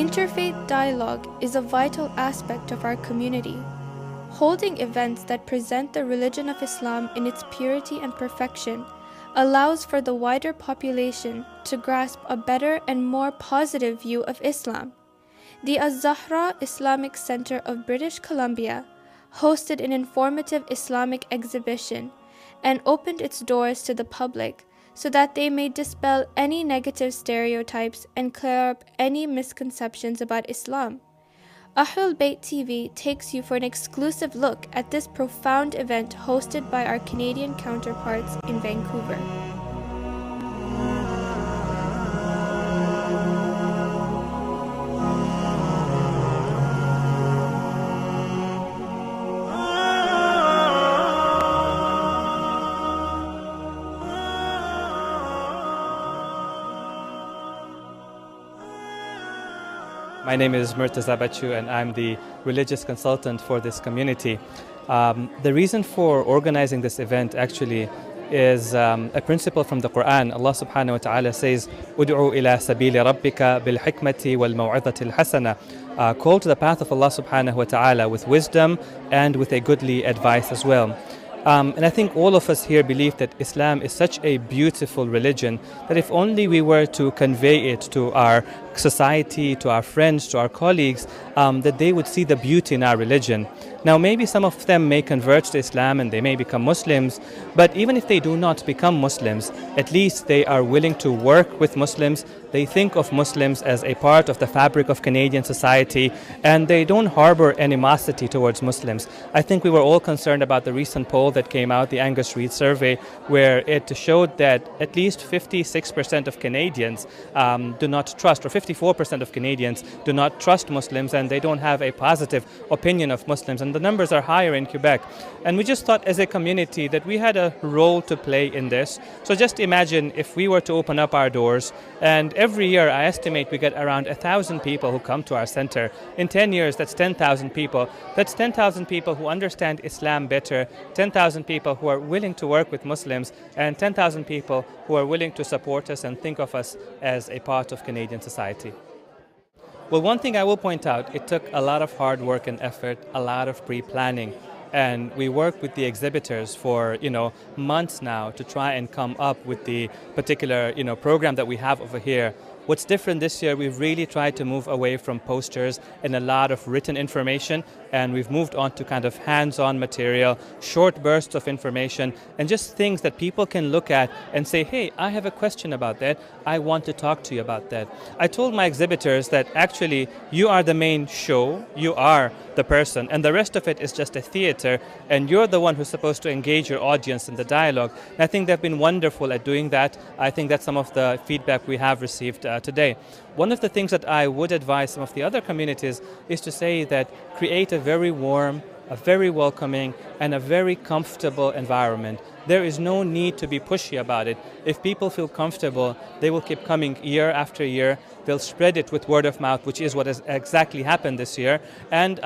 Interfaith dialogue is a vital aspect of our community. Holding events that present the religion of Islam in its purity and perfection allows for the wider population to grasp a better and more positive view of Islam. The Az-Zahra Islamic Center of British Columbia hosted an informative Islamic exhibition and opened its doors to the public so that they may dispel any negative stereotypes and clear up any misconceptions about Islam. Ahlulbayt TV takes you for an exclusive look at this profound event hosted by our Canadian counterparts in Vancouver. My name is Murtaza Bachu and I'm the religious consultant for this community. The reason for organizing this event actually is a principle from the Quran. Allah subhanahu wa ta'ala says, "Ud'u ila sabili rabbika bil hikmati wal maw'izati al hasana." Call to the path of Allah subhanahu wa ta'ala with wisdom and with a goodly advice as well. And I think all of us here believe that Islam is such a beautiful religion that if only we were to convey it to our society, to our friends, to our colleagues, that they would see the beauty in our religion. Now, maybe some of them may convert to Islam and they may become Muslims, but even if they do not become Muslims, at least they are willing to work with Muslims. They think of Muslims as a part of the fabric of Canadian society, and they don't harbor animosity towards Muslims. I think we were all concerned about the recent poll that came out, the Angus Reid survey, where it showed that at least 56% of Canadians do not trust, or 54% of Canadians do not trust Muslims, and they don't have a positive opinion of Muslims. And the numbers are higher in Quebec. And we just thought as a community that we had a role to play in this. So just imagine if we were to open up our doors, and every year I estimate we get around 1,000 people who come to our center. In 10 years, that's 10,000 people. That's 10,000 people who understand Islam better, 10,000 people who are willing to work with Muslims, and 10,000 people who are willing to support us and think of us as a part of Canadian society. Well, one thing I will point out, it took a lot of hard work and effort, a lot of pre-planning. And we worked with the exhibitors for, months now to try and come up with the particular, program that we have over here. What's different this year, we've really tried to move away from posters and a lot of written information, and we've moved on to kind of hands-on material, short bursts of information, and just things that people can look at and say, hey, I have a question about that. I want to talk to you about that. I told my exhibitors that actually you are the main show, you are the person, and the rest of it is just a theater, and you're the one who's supposed to engage your audience in the dialogue. And I think they've been wonderful at doing that. I think that's some of the feedback we have received today. One of the things that I would advise some of the other communities is to say that create a very warm, a very welcoming, and a very comfortable environment. There is no need to be pushy about it. If people feel comfortable, they will keep coming year after year. They'll spread it with word of mouth, which is what has exactly happened this year. And,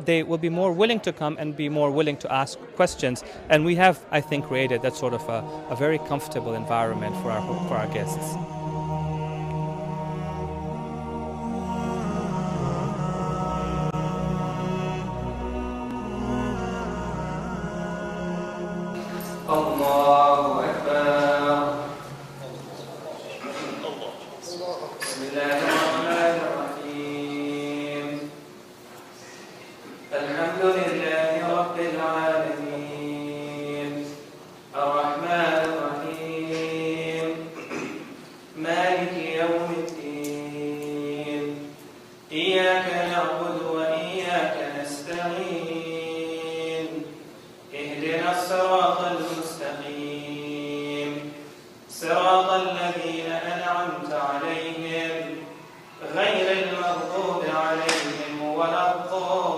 they will be more willing to come and be more willing to ask questions. And we have, I think, created that sort of a very comfortable environment for our guests. الله أكبر. بسم الله الرحمن الرحيم. الحمد لله رب العالمين. الرحمن الرحيم. مالك يوم الدين. إياك نعبد وإياك نستعين. اهدنا الصراط المستقيم صراط الذين أنعمت عليهم غير المغضوب عليهم ولا الضالين.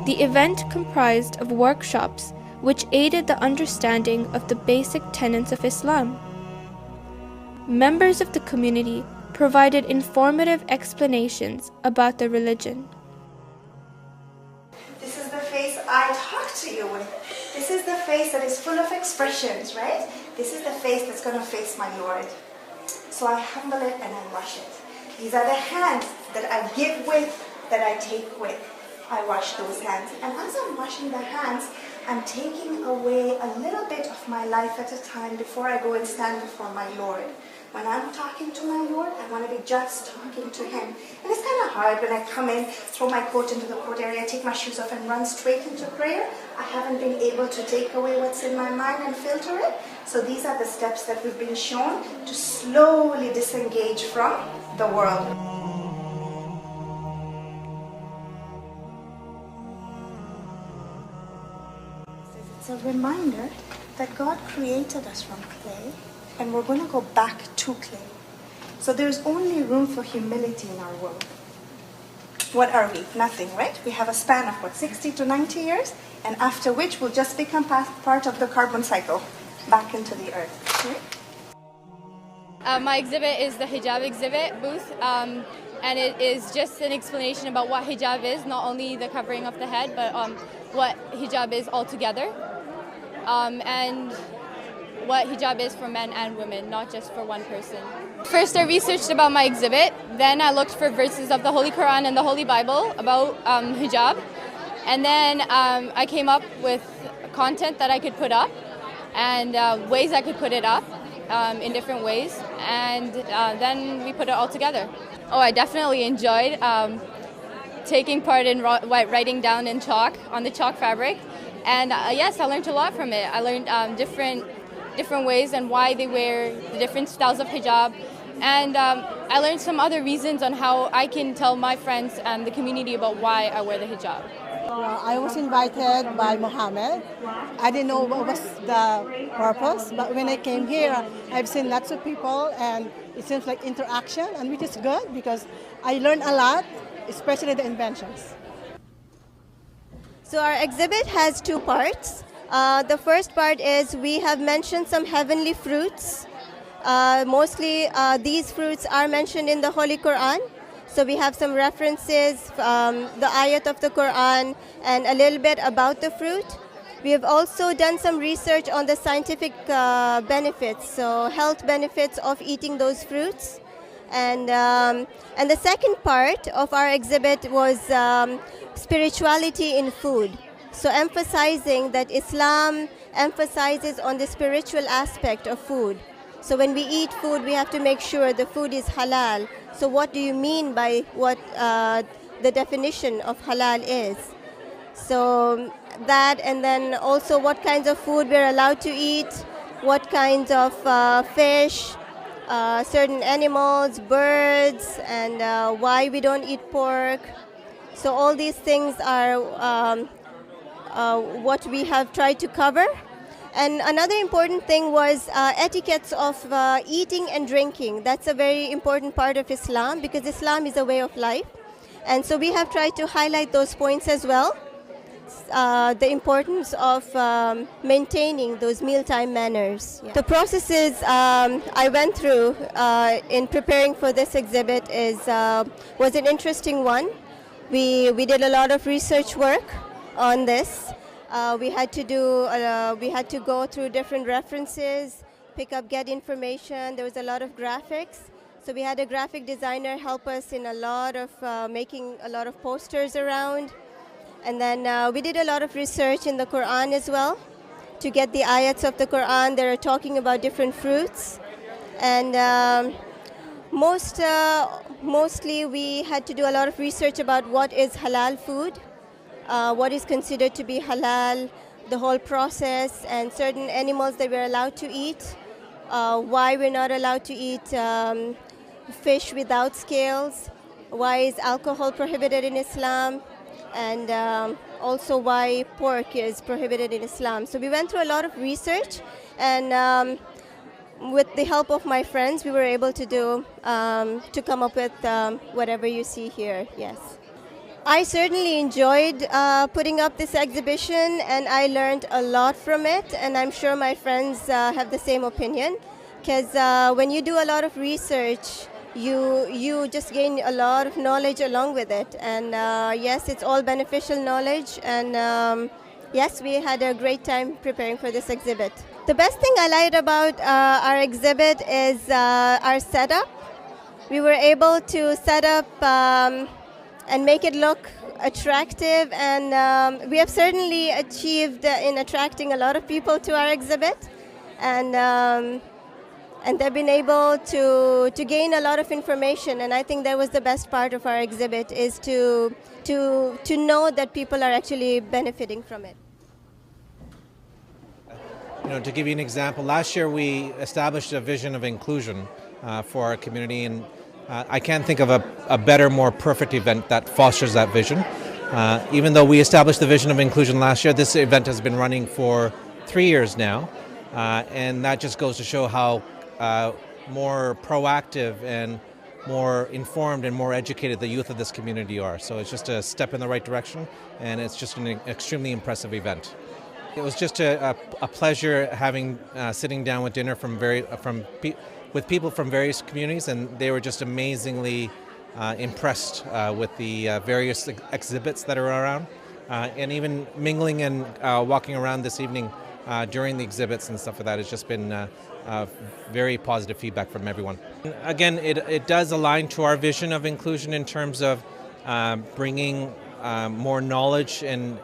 The event comprised of workshops which aided the understanding of the basic tenets of Islam. Members of the community provided informative explanations about the religion. This is the face I talk to you with. This is the face that is full of expressions, right? This is the face that's going to face my Lord. So I humble it and I wash it. These are the hands that I give with, that I take with. I wash those hands. And as I'm washing the hands, I'm taking away a little bit of my life at a time before I go and stand before my Lord. When I'm talking to my Lord, I want to be just talking to Him. And it's kind of hard when I come in, throw my coat into the coat area, take my shoes off and run straight into prayer. I haven't been able to take away what's in my mind and filter it. So these are the steps that we've been shown to slowly disengage from the world. It's a reminder that God created us from clay, and we're going to go back to clay. So there's only room for humility in our world. What are we? Nothing, right? We have a span of, 60 to 90 years, and after which we'll just become part of the carbon cycle, back into the earth. Right? My exhibit is the hijab exhibit booth, and it is just an explanation about what hijab is, not only the covering of the head, but what hijab is altogether, and what hijab is for men and women, not just for one person. First, I researched about my exhibit. Then I looked for verses of the Holy Quran and the Holy Bible about hijab. And then I came up with content that I could put up and ways I could put it up in different ways. And then we put it all together. Oh, I definitely enjoyed taking part in writing down in chalk, on the chalk fabric. And yes, I learned a lot from it. I learned different ways and why they wear the different styles of hijab. And I learned some other reasons on how I can tell my friends and the community about why I wear the hijab. I was invited by Mohammed. I didn't know what was the purpose, but when I came here, I've seen lots of people, and it seems like interaction, and which is good because I learned a lot, especially the inventions. So our exhibit has two parts. The first part is we have mentioned some heavenly fruits. Mostly these fruits are mentioned in the Holy Quran. So we have some references, the ayat of the Quran, and a little bit about the fruit. We have also done some research on the scientific benefits, so health benefits of eating those fruits. And the second part of our exhibit was spirituality in food. So emphasizing that Islam emphasizes on the spiritual aspect of food. So when we eat food, we have to make sure the food is halal. So what do you mean by what the definition of halal is? So that, and then also what kinds of food we're allowed to eat, what kinds of fish, certain animals, birds, and why we don't eat pork. So all these things are what we have tried to cover. And another important thing was etiquettes of eating and drinking. That's a very important part of Islam because Islam is a way of life. And so we have tried to highlight those points as well. The importance of maintaining those mealtime manners. Yeah. The processes I went through in preparing for this exhibit was an interesting one. We did a lot of research work on this. We had to go through different references, get information. There was a lot of graphics. So we had a graphic designer help us in a lot of making a lot of posters around. And then we did a lot of research in the Quran as well to get the ayats of the Quran that are talking about different fruits. And mostly we had to do a lot of research about what is halal food, what is considered to be halal, the whole process, and certain animals that we're allowed to eat, why we're not allowed to eat fish without scales, why is alcohol prohibited in Islam, and also why pork is prohibited in Islam. So we went through a lot of research, and with the help of my friends, we were able to come up with whatever you see here. Yes. I certainly enjoyed putting up this exhibition, and I learned a lot from it, and I'm sure my friends have the same opinion, because when you do a lot of research, you just gain a lot of knowledge along with it. And yes, it's all beneficial knowledge, and yes, we had a great time preparing for this exhibit. The best thing I liked about our exhibit is our setup. We were able to set up and make it look attractive, and we have certainly achieved in attracting a lot of people to our exhibit, and they've been able to gain a lot of information. And I think that was the best part of our exhibit, is to know that people are actually benefiting from it. To give you an example, last year we established a vision of inclusion for our community, and I can't think of a better, more perfect event that fosters that vision. Even though we established the vision of inclusion last year, this event has been running for 3 years now, and that just goes to show how more proactive and more informed and more educated the youth of this community are. So it's just a step in the right direction, and it's just an extremely impressive event. It was just a pleasure having sitting down with dinner with people from various communities, and they were just amazingly impressed with the various exhibits that are around, and even mingling and walking around this evening during the exhibits and stuff like that has just been very positive feedback from everyone. Again, it does align to our vision of inclusion in terms of bringing more knowledge and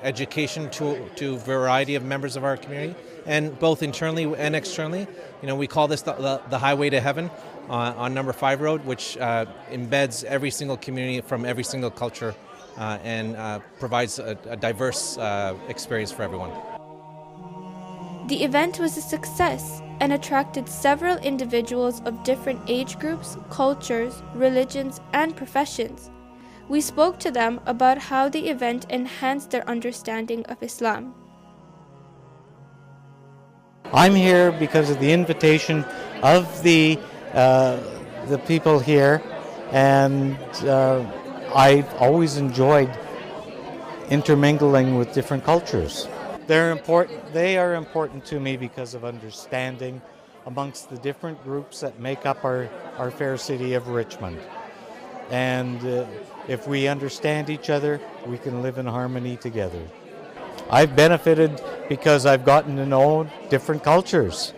education to a variety of members of our community, and both internally and externally. We call this the highway to heaven on number 5 road, which embeds every single community from every single culture and provides a diverse experience for everyone. The event was a success and attracted several individuals of different age groups, cultures, religions, and professions. We spoke to them about how the event enhanced their understanding of Islam. I'm here because of the invitation of the people here, and I've always enjoyed intermingling with different cultures. They are important to me because of understanding amongst the different groups that make up our fair city of Richmond. And if we understand each other, we can live in harmony together. I've benefited because I've gotten to know different cultures.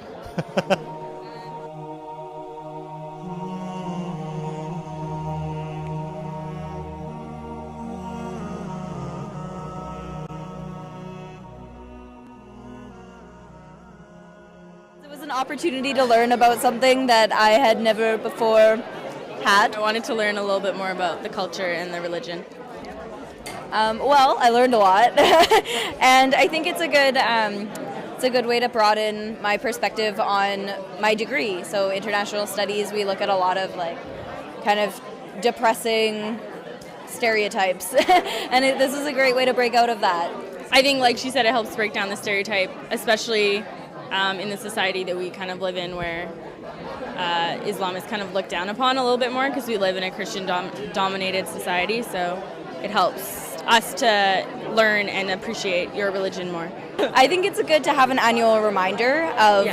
It was an opportunity to learn about something that I had never before had. I wanted to learn a little bit more about the culture and the religion. Well, I learned a lot, and I think it's a good way to broaden my perspective on my degree. So international studies, we look at a lot of kind of depressing stereotypes, and this is a great way to break out of that. I think, like she said, it helps break down the stereotype, especially in the society that we kind of live in, where Islam is kind of looked down upon a little bit more because we live in a Christian-dominated society. So it helps us to learn and appreciate your religion more. I think it's good to have an annual reminder of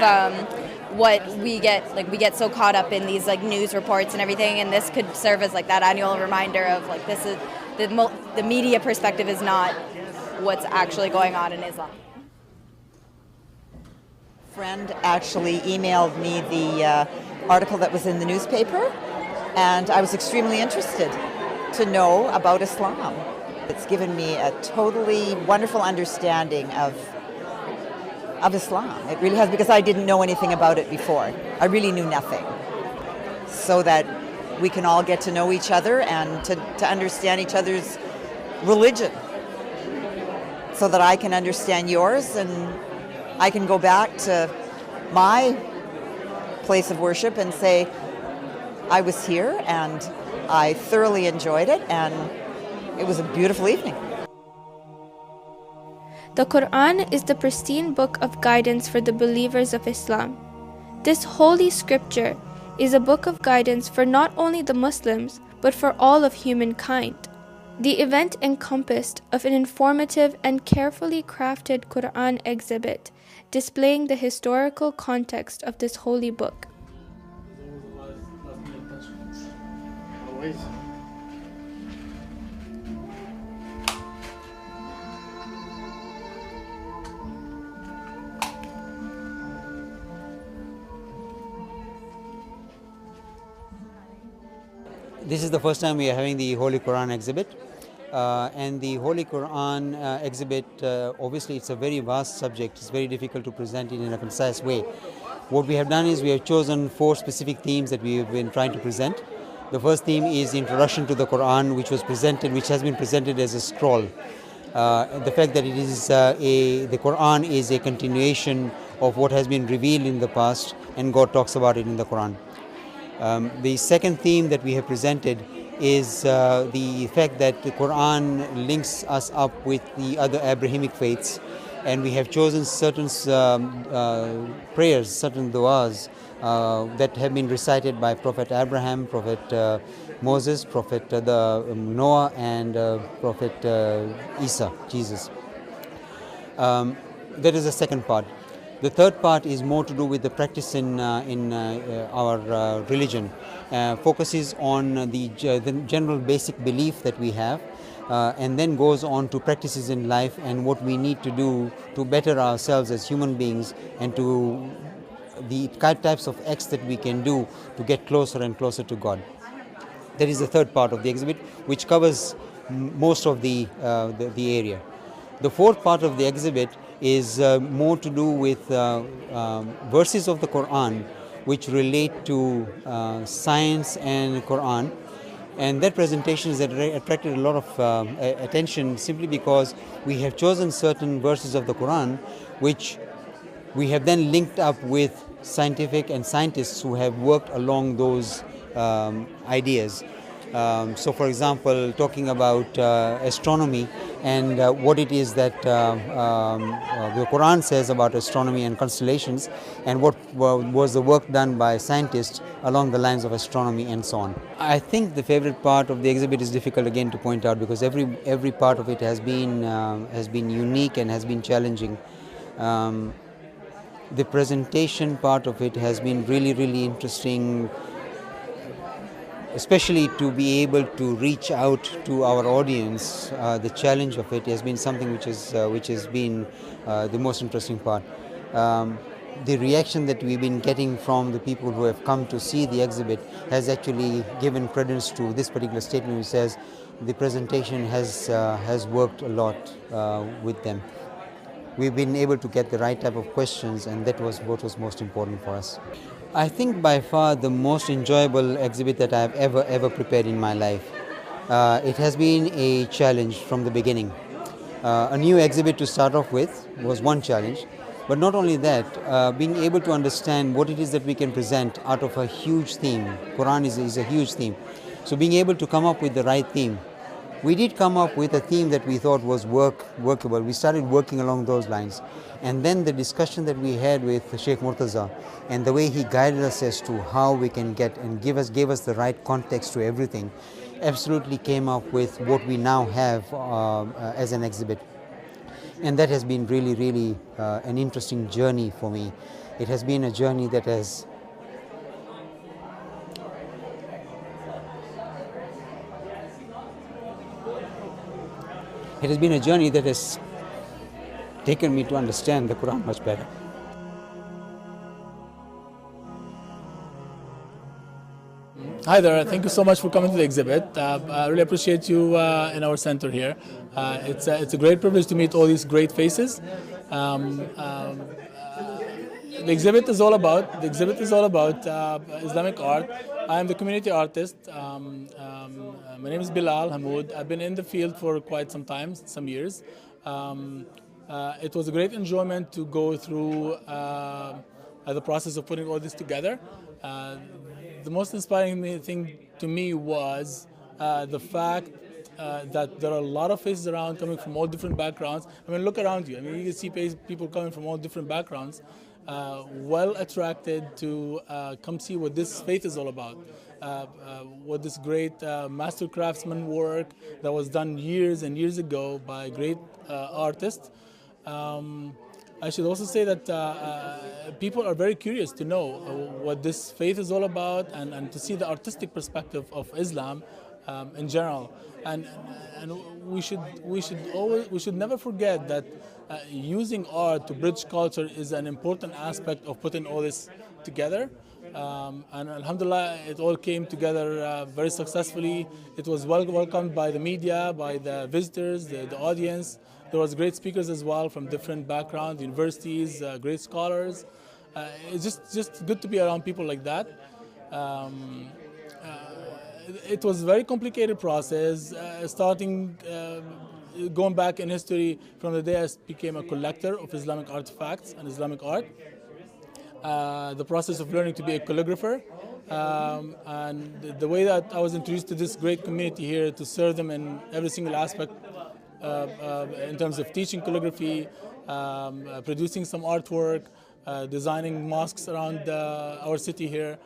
what we get. We get so caught up in these news reports and everything, and this could serve as that annual reminder of this is the media perspective is not what's actually going on in Islam. Friend actually emailed me the article that was in the newspaper, and I was extremely interested to know about Islam. It's given me a totally wonderful understanding of Islam. It really has, because I didn't know anything about it before. I really knew nothing. So that we can all get to know each other and to understand each other's religion. So that I can understand yours, and I can go back to my place of worship and say, I was here and I thoroughly enjoyed it, and it was a beautiful evening. The Quran is the pristine book of guidance for the believers of Islam. This holy scripture is a book of guidance for not only the Muslims, but for all of humankind. The event encompassed of an informative and carefully crafted Quran exhibit displaying the historical context of this holy book. This is the first time we are having the Holy Quran exhibit. And the Holy Quran exhibit, obviously it's a very vast subject. It's very difficult to present it in a concise way. What we have done is we have chosen 4 specific themes that we have been trying to present. The first theme is the introduction to the Quran, which has been presented as a scroll. The fact that it is the Quran is a continuation of what has been revealed in the past, and God talks about it in the Quran. The second theme that we have presented is the fact that the Quran links us up with the other Abrahamic faiths, and we have chosen certain prayers, certain du'as that have been recited by Prophet Abraham, Prophet Moses, Prophet Noah, and Prophet Isa, Jesus. That is the second part. The third part is more to do with the practice in our religion. Focuses on the general basic belief that we have, and then goes on to practices in life and what we need to do to better ourselves as human beings, and to the types of acts that we can do to get closer and closer to God. That is the third part of the exhibit, which covers most of the area. The fourth part of the exhibit is more to do with verses of the Quran which relate to science and Quran, and that presentation has attracted a lot of attention simply because we have chosen certain verses of the Quran which we have then linked up with scientific and scientists who have worked along those ideas. So for example, talking about astronomy and what it is that the Quran says about astronomy and constellations, and what was the work done by scientists along the lines of astronomy and so on. I think the favorite part of the exhibit is difficult again to point out, because every part of it has been unique and has been challenging. The presentation part of it has been really interesting, especially to be able to reach out to our audience. The challenge of it has been something which has been the most interesting part. The reaction that we've been getting from the people who have come to see the exhibit has actually given credence to this particular statement, which says the presentation has worked a lot with them. We've been able to get the right type of questions, and that was what was most important for us. I think by far the most enjoyable exhibit that I've ever prepared in my life. It has been a challenge from the beginning. A new exhibit to start off with was one challenge, but not only that, being able to understand what it is that we can present out of a huge theme. Quran is a huge theme. So being able to come up with the right theme. We did come up with a theme that we thought was workable. We started working along those lines. And then the discussion that we had with Sheikh Murtaza and the way he guided us as to how we can get and gave us the right context to everything, absolutely came up with what we now have as an exhibit. And that has been really an interesting journey for me. It has been a journey that has taken me to understand the Quran much better. Hi there, thank you so much for coming to the exhibit. I really appreciate you in our center here. It's a great privilege to meet all these great faces. The exhibit is all about Islamic art. I am the community artist. My name is Bilal Hamoud. I've been in the field for quite some time, some years. It was a great enjoyment to go through the process of putting all this together. The most inspiring thing to me was the fact that there are a lot of faces around coming from all different backgrounds. I mean, look around you. I mean, you can see people coming from all different backgrounds, well attracted to come see what this faith is all about. What this great master craftsman work that was done years and years ago by great artists. I should also say that people are very curious to know what this faith is all about, and to see the artistic perspective of Islam in general. And we should never forget that using art to bridge culture is an important aspect of putting all this together. And alhamdulillah, it all came together very successfully. It was welcomed by the media, by the visitors, the audience. There was great speakers as well from different backgrounds, universities, great scholars. It's just good to be around people like that. It was a very complicated process, going back in history from the day I became a collector of Islamic artifacts and Islamic art. The process of learning to be a calligrapher, and the way that I was introduced to this great community here to serve them in every single aspect in terms of teaching calligraphy, producing some artwork, designing mosques around our city here.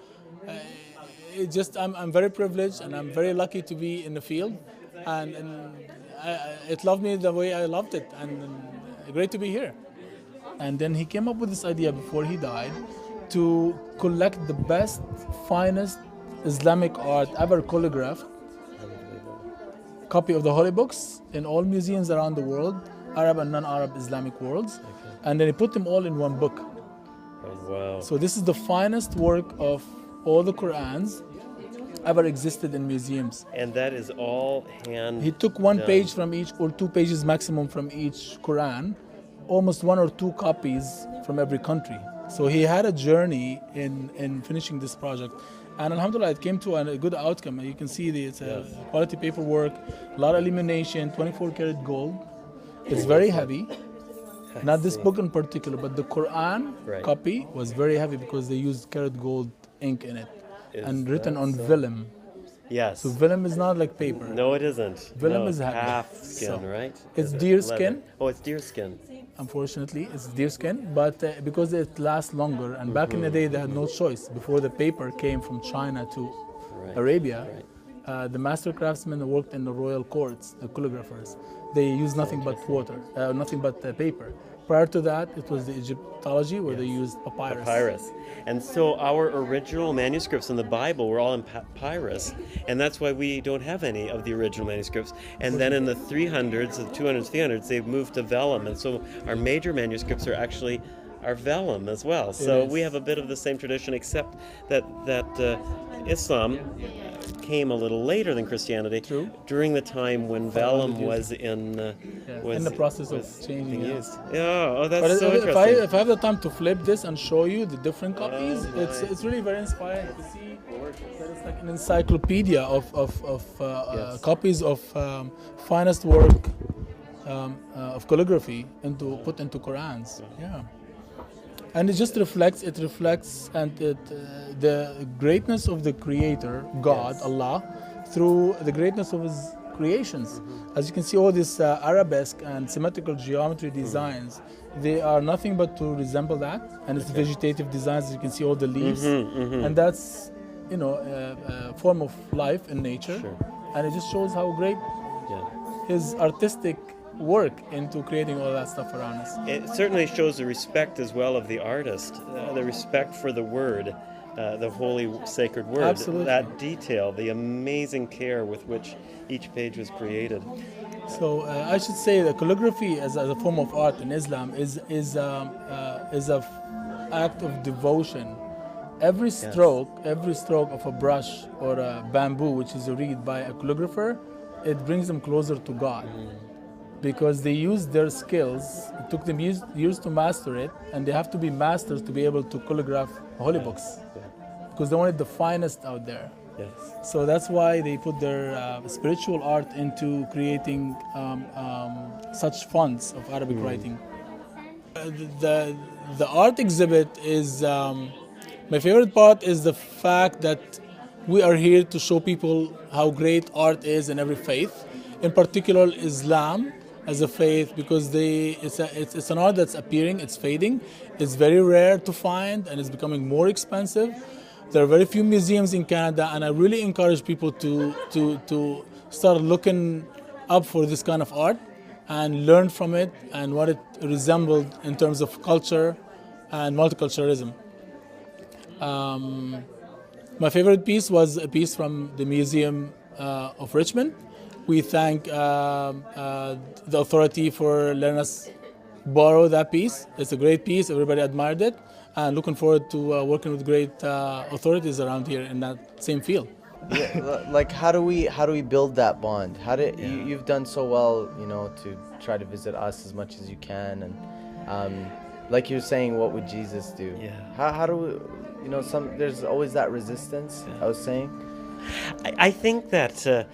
I'm very privileged and I'm very lucky to be in the field, and it loved me the way I loved it, and great to be here. And then he came up with this idea before he died to collect the best, finest Islamic art ever calligraphed, copy of the holy books in all museums around the world, Arab and non-Arab Islamic worlds, and then he put them all in one book. Oh, wow. So this is the finest work of all the Qur'ans ever existed in museums. And that is all hand He took one done. page from each, or 2 pages maximum from each Quran, almost 1 or 2 copies from every country. So he had a journey in finishing this project. And alhamdulillah, it came to a good outcome. You can see it's quality paperwork, a lot of illumination, 24 karat gold. It's very heavy. Not this book in particular, but the Quran copy was very heavy because they used karat gold ink in it and written on vellum. Yes. So vellum is not like paper. No, it isn't. Vellum No, is half skin, so right? It's Is it deer leather? skin. Oh, it's deer skin. Unfortunately, it's deer skin, but because it lasts longer, and back in the day they had no choice. Before the paper came from China to Arabia, the master craftsmen who worked in the royal courts, the calligraphers, they used nothing but water, nothing but paper. Prior to that, it was the Egyptology where they used papyrus. And so our original manuscripts in the Bible were all in papyrus, and that's why we don't have any of the original manuscripts. And then in the 300s, the 200s, 300s, they've moved to vellum, and so our major manuscripts are actually our vellum as well. So we have a bit of the same tradition, except that Islam came a little later than Christianity. True. During the time when vellum was in the process of changing. Oh, that's but so if interesting. if I have the time to flip this and show you the different copies, it's really very inspiring to see that it's like an encyclopedia of copies of finest work of calligraphy put into Qurans. Yeah. And it just reflects, and the greatness of the Creator, God, Allah, through the greatness of His creations. As you can see, all these arabesque and symmetrical geometry designs, they are nothing but to resemble that. And it's vegetative designs. You can see all the leaves, and that's a form of life in nature. And it just shows how great His artistic work into creating all that stuff around us. It certainly shows the respect as well of the artist, the respect for the word, the holy sacred word. Absolutely. That detail, the amazing care with which each page was created. So I should say that calligraphy as a form of art in Islam is a act of devotion. Every stroke of a brush or a bamboo, which is a reed by a calligrapher, it brings them closer to God. Because they use their skills. It took them years to master it, and they have to be masters to be able to calligraph holy books, because they wanted the finest out there. So that's why they put their spiritual art into creating such fonts of Arabic writing. The art exhibit is my favorite part is the fact that we are here to show people how great art is in every faith, in particular Islam as a faith, because it's an art that's appearing, it's fading, it's very rare to find, and it's becoming more expensive. There are very few museums in Canada, and I really encourage people to start looking up for this kind of art and learn from it and what it resembled in terms of culture and multiculturalism. My favorite piece was a piece from the Museum of Richmond. We thank the authority for letting us borrow that piece. It's a great piece. Everybody admired it. and looking forward to working with great authorities around here in that same field. Yeah, like how do we build that bond? You've done so well, to try to visit us as much as you can, and like you're saying, what would Jesus do? Yeah. How do we, there's always that resistance. I was saying. I think that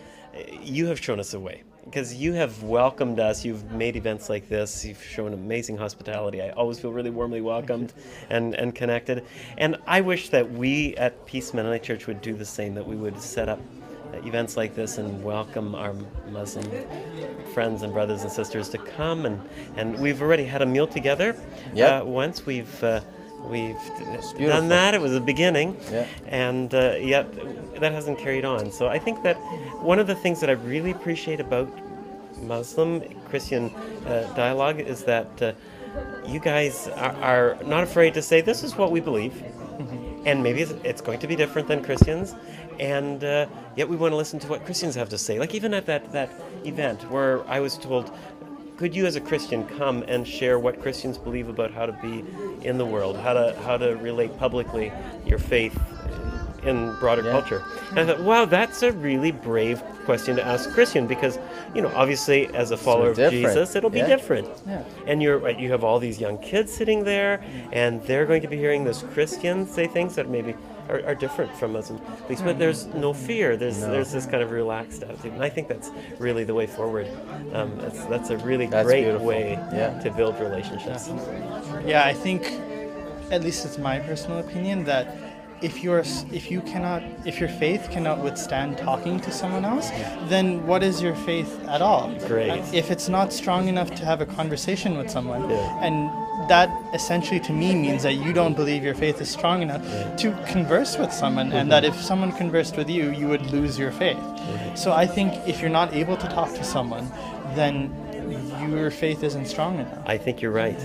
you have shown us a way, because you have welcomed us. You've made events like this. You've shown amazing hospitality. I always feel really warmly welcomed and connected. And I wish that we at Peace Mennonite Church would do the same, that we would set up events like this and welcome our Muslim friends and brothers and sisters to come. And we've already had a meal together once. We've done that. It was a beginning, and yet that hasn't carried on. So I think that one of the things that I really appreciate about Muslim-Christian dialogue is that you guys are not afraid to say, this is what we believe, and maybe it's going to be different than Christians, and yet we want to listen to what Christians have to say. Like even at that event where I was told, could you as a Christian come and share what Christians believe about how to be in the world, how to relate publicly your faith in broader culture? And I thought, wow, that's a really brave question to ask a Christian, because, obviously as a follower of Jesus, it'll be different. Yeah. And you're right, you have all these young kids sitting there, and they're going to be hearing this Christian say things that maybe are different from Muslim beliefs, but there's no fear. There's this kind of relaxed attitude, and I think that's really the way forward. That's a really great beautiful. way to build relationships. Yeah, I think, at least it's my personal opinion, that if your faith cannot withstand talking to someone else, then what is your faith at all? Great. If it's not strong enough to have a conversation with someone, and that essentially to me means that you don't believe your faith is strong enough to converse with someone, and that if someone conversed with you, you would lose your faith. So I think if you're not able to talk to someone, then your faith isn't strong enough. I think you're right.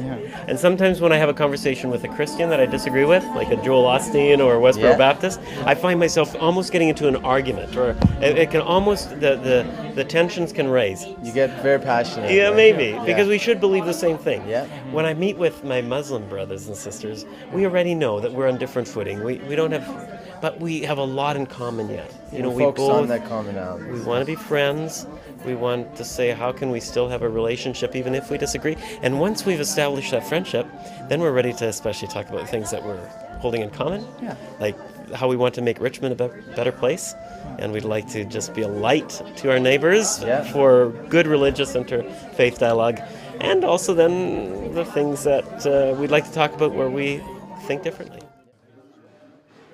And sometimes when I have a conversation with a Christian that I disagree with, like a Joel Osteen or a Westboro Baptist, I find myself almost getting into an argument, or it can almost, the tensions can raise. You get very passionate. Yeah, maybe, because we should believe the same thing. Yeah. When I meet with my Muslim brothers and sisters, we already know that we're on different footing. We don't have, but we have a lot in common yet. We focus on that commonality. We want to be friends. We want to say, how can we still have a relationship even if we disagree? And once we've established that friendship, then we're ready to especially talk about things that we're holding in common, like how we want to make Richmond a better place, and we'd like to just be a light to our neighbors for good religious interfaith dialogue, and also then the things that we'd like to talk about where we think differently.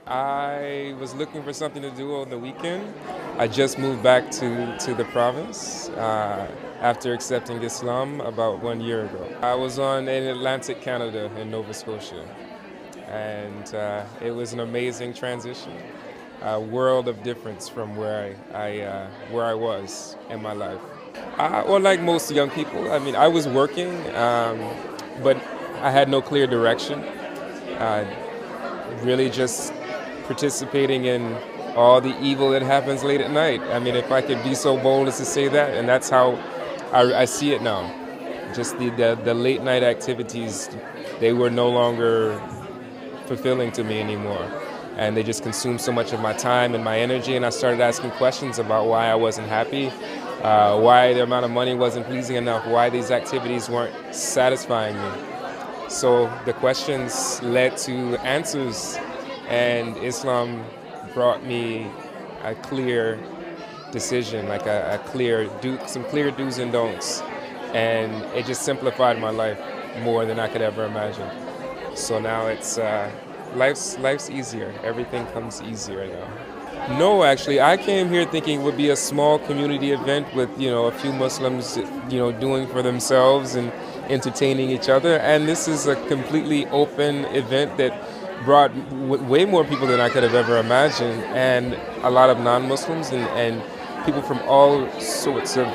I was looking for something to do on the weekend. I just moved back to the province after accepting Islam about 1 year ago. I was in Atlantic Canada in Nova Scotia, and it was an amazing transition, a world of difference from where I was in my life. Well, like most young people, I mean, I was working, but I had no clear direction. Really just participating in all the evil that happens late at night. I mean, if I could be so bold as to say that, and that's how I see it now. Just the late night activities, they were no longer fulfilling to me anymore. And they just consumed so much of my time and my energy, and I started asking questions about why I wasn't happy, why the amount of money wasn't pleasing enough, why these activities weren't satisfying me. So the questions led to answers, and Islam brought me a clear decision, like some clear do's and don'ts, and it just simplified my life more than I could ever imagine. So now it's life's easier. Everything comes easier now. No, actually, I came here thinking it would be a small community event with a few Muslims doing for themselves and entertaining each other, and this is a completely open event that brought way more people than I could have ever imagined, and a lot of non-Muslims and people from all sorts of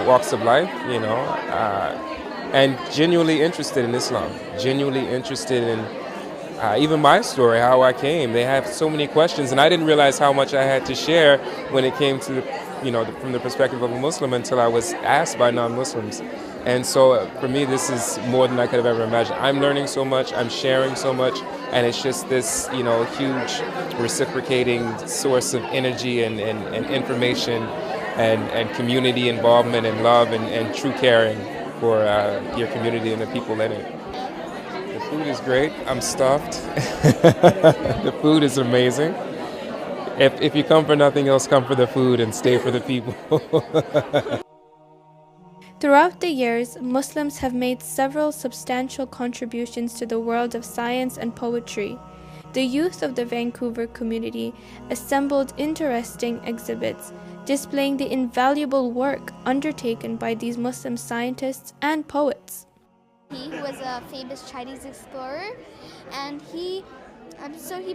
walks of life, and genuinely interested in Islam, genuinely interested in even my story, how I came. They have so many questions, and I didn't realize how much I had to share when it came to from the perspective of a Muslim until I was asked by non-Muslims. And so for me, this is more than I could have ever imagined. I'm learning so much, I'm sharing so much, and it's just this, huge reciprocating source of energy and information and community involvement and love and true caring for your community and the people in it. The food is great. I'm stuffed. The food is amazing. If you come for nothing else, come for the food and stay for the people. Throughout the years, Muslims have made several substantial contributions to the world of science and poetry. The youth of the Vancouver community assembled interesting exhibits displaying the invaluable work undertaken by these Muslim scientists and poets. He was a famous Chinese explorer, and he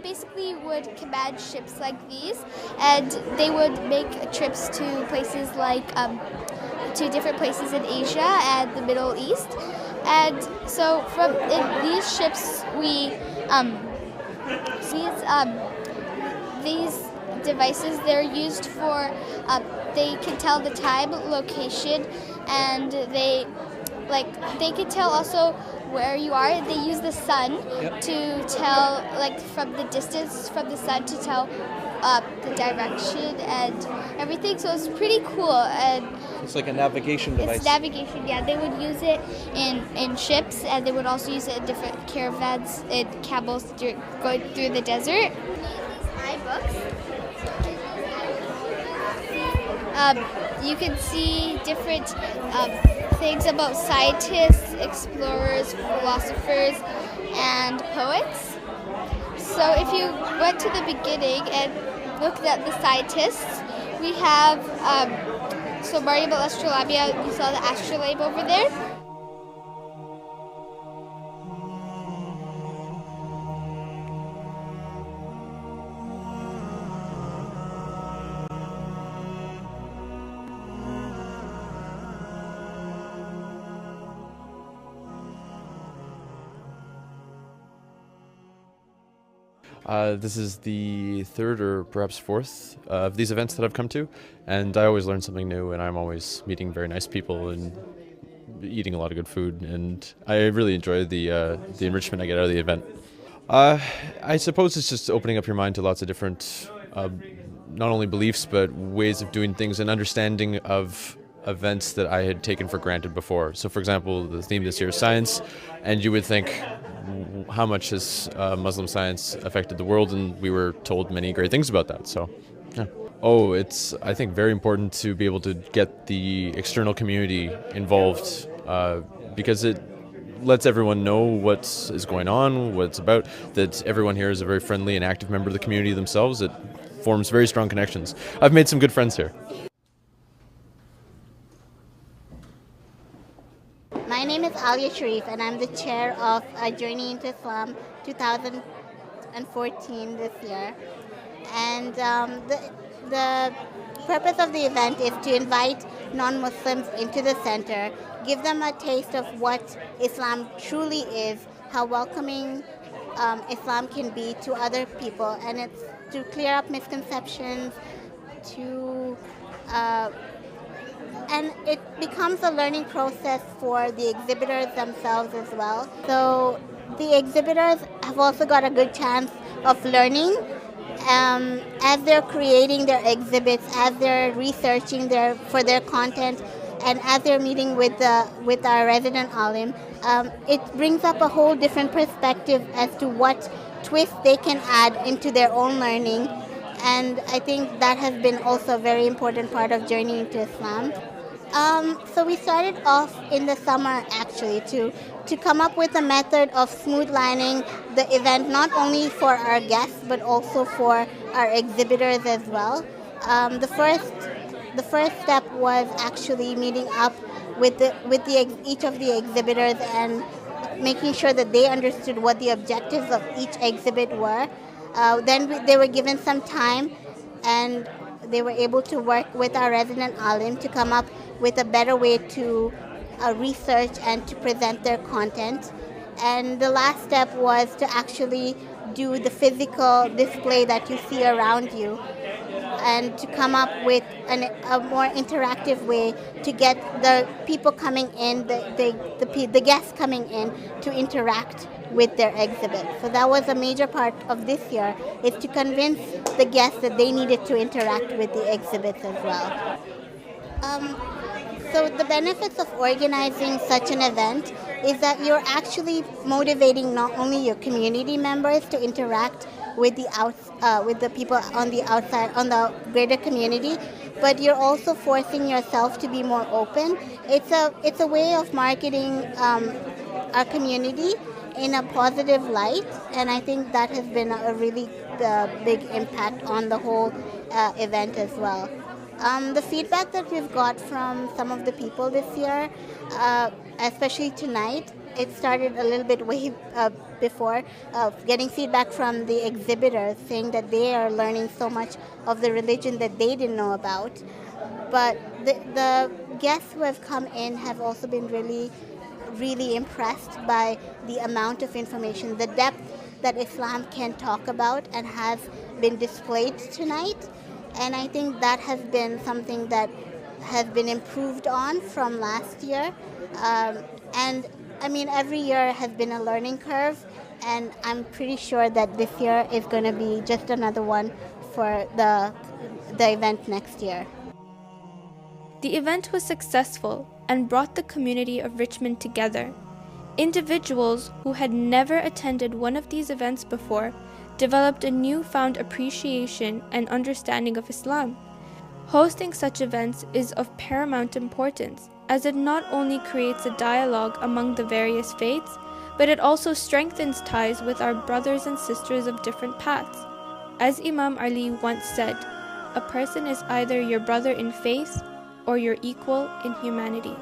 basically would command ships like these, and they would make trips to places like to different places in Asia and the Middle East. And so from these ships, these devices, they're used for they can tell the time, location, and they can tell also where you are. They use the sun to tell, from the distance from the sun to tell the direction and everything. So it's pretty cool. And it's like a navigation device. It's navigation, yeah. They would use it in ships, and they would also use it in different caravans and camels going through the desert. You can see different things about scientists, explorers, philosophers, and poets. So if you went to the beginning and looked at the scientists, we have, so Maryam al-Astrolabia, you saw the astrolabe over there. This is the third or perhaps fourth of these events that I've come to, and I always learn something new, and I'm always meeting very nice people and eating a lot of good food, and I really enjoy the enrichment I get out of the event. I suppose it's just opening up your mind to lots of different, not only beliefs, but ways of doing things and understanding of events that I had taken for granted before. So for example, the theme this year is science, and you would think, how much has Muslim science affected the world? And we were told many great things about that. So, yeah. Oh, it's, I think, very important to be able to get the external community involved because it lets everyone know what is going on, what it's about, that everyone here is a very friendly and active member of the community themselves. It forms very strong connections. I've made some good friends here. My name is Alia Sharif, and I'm the chair of Journey into Islam 2014 this year. And the purpose of the event is to invite non-Muslims into the center, give them a taste of what Islam truly is, how welcoming Islam can be to other people, and it's to clear up misconceptions, and it becomes a learning process for the exhibitors themselves as well. So the exhibitors have also got a good chance of learning as they're creating their exhibits, as they're researching for their content, and as they're meeting with our resident alim. It brings up a whole different perspective as to what twist they can add into their own learning. And I think that has been also a very important part of Journey into Islam. So we started off in the summer actually to come up with a method of smooth lining the event, not only for our guests but also for our exhibitors as well. The first step was actually meeting up with each of the exhibitors and making sure that they understood what the objectives of each exhibit were. Then they were given some time, and they were able to work with our resident alim to come up with a better way to research and to present their content. And the last step was to actually do the physical display that you see around you, and to come up with a more interactive way to get the people coming in, the guests coming in, to interact with their exhibit. So that was a major part of this year, is to convince the guests that they needed to interact with the exhibits as well. So the benefits of organizing such an event is that you're actually motivating not only your community members to interact with the people on the outside, on the greater community, but you're also forcing yourself to be more open. It's a way of marketing our community in a positive light, and I think that has been a really big impact on the whole event as well. The feedback that we've got from some of the people this year, especially tonight, it started a little bit way before, getting feedback from the exhibitors saying that they are learning so much of the religion that they didn't know about. But the guests who have come in have also been really impressed by the amount of information, the depth that Islam can talk about and has been displayed tonight. And I think that has been something that has been improved on from last year. And I mean, every year has been a learning curve, and I'm pretty sure that this year is going to be just another one for the event next year. The event was successful and brought the community of Richmond together. Individuals who had never attended one of these events before developed a newfound appreciation and understanding of Islam. Hosting such events is of paramount importance, as it not only creates a dialogue among the various faiths, but it also strengthens ties with our brothers and sisters of different paths. As Imam Ali once said, a person is either your brother in faith or your equal in humanity.